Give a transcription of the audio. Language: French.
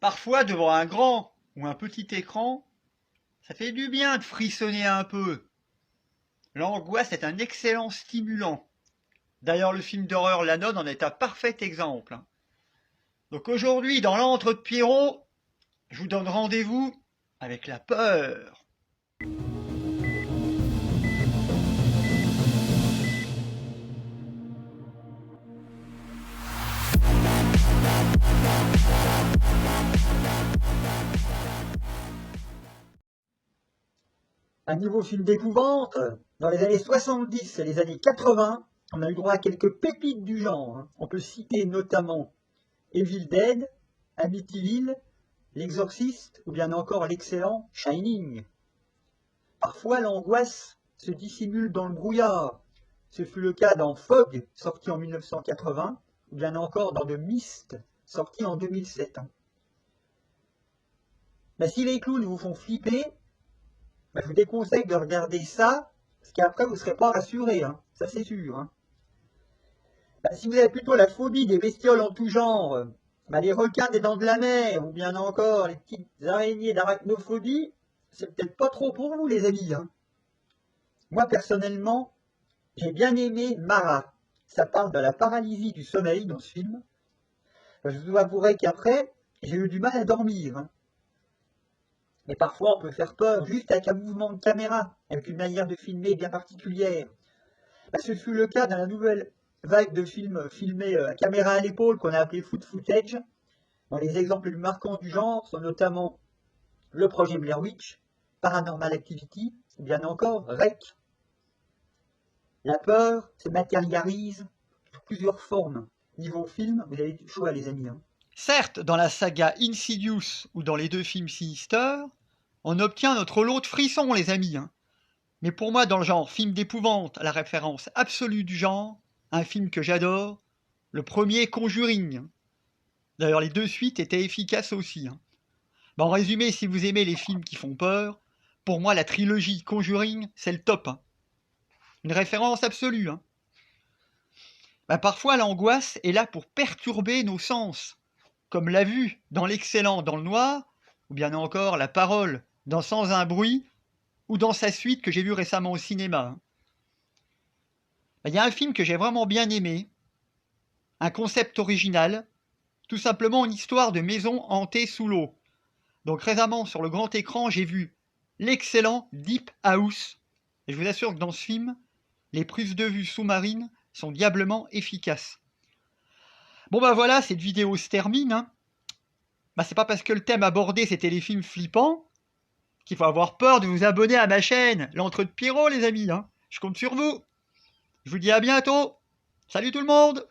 Parfois, devant un grand ou un petit écran, ça fait du bien de frissonner un peu. L'angoisse est un excellent stimulant. D'ailleurs, le film d'horreur La Nonne en est un parfait exemple. Donc aujourd'hui, dans l'antre de Pierrot, je vous donne rendez-vous avec la peur. Un nouveau film d'épouvante. Dans les années 70 et les années 80, on a eu droit à quelques pépites du genre. On peut citer notamment Evil Dead, Amityville, L'Exorciste ou bien encore l'excellent Shining. Parfois, l'angoisse se dissimule dans le brouillard. Ce fut le cas dans Fog, sorti en 1980, ou bien encore dans The Mist, sorti en 2007. Mais si les clowns vous font flipper, je vous déconseille de regarder ça, parce qu'après vous ne serez pas rassuré, ça c'est sûr. Si vous avez plutôt la phobie des bestioles en tout genre, les requins des dents de la mer, ou bien encore les petites araignées d'arachnophobie, c'est peut-être pas trop pour vous les amis. Moi personnellement, j'ai bien aimé Mara. Ça parle de la paralysie du sommeil dans ce film. Je vous avouerai qu'après, j'ai eu du mal à dormir. Mais parfois, on peut faire peur juste avec un mouvement de caméra, avec une manière de filmer bien particulière. Ce fut le cas dans la nouvelle vague de films filmés à caméra à l'épaule qu'on a appelé food footage. Les exemples les plus marquants du genre sont notamment le projet Blair Witch, Paranormal Activity, ou bien encore REC. La peur se matérialise sous plusieurs formes. Niveau film, vous avez du choix les amis. Certes, dans la saga Insidious ou dans les deux films Sinister, on obtient notre lot de frissons les amis. Mais pour moi, dans le genre film d'épouvante, la référence absolue du genre, un film que j'adore, le premier Conjuring. D'ailleurs, les deux suites étaient efficaces aussi. En résumé, si vous aimez les films qui font peur, pour moi, la trilogie Conjuring, c'est le top. Une référence absolue. Parfois, l'angoisse est là pour perturber nos sens, comme la vue dans l'excellent Dans le Noir, ou bien encore la parole dans Sans un bruit, ou dans sa suite que j'ai vu récemment au cinéma. Il y a un film que j'ai vraiment bien aimé, un concept original, tout simplement une histoire de maison hantée sous l'eau. Donc récemment sur le grand écran, j'ai vu l'excellent Deep House, et je vous assure que dans ce film, les prises de vue sous-marines sont diablement efficaces. Voilà, cette vidéo se termine. C'est pas parce que le thème abordé c'était les films flippants qu'il faut avoir peur de vous abonner à ma chaîne, l'Entre de Pierrot les amis. Je compte sur vous. Je vous dis à bientôt. Salut tout le monde!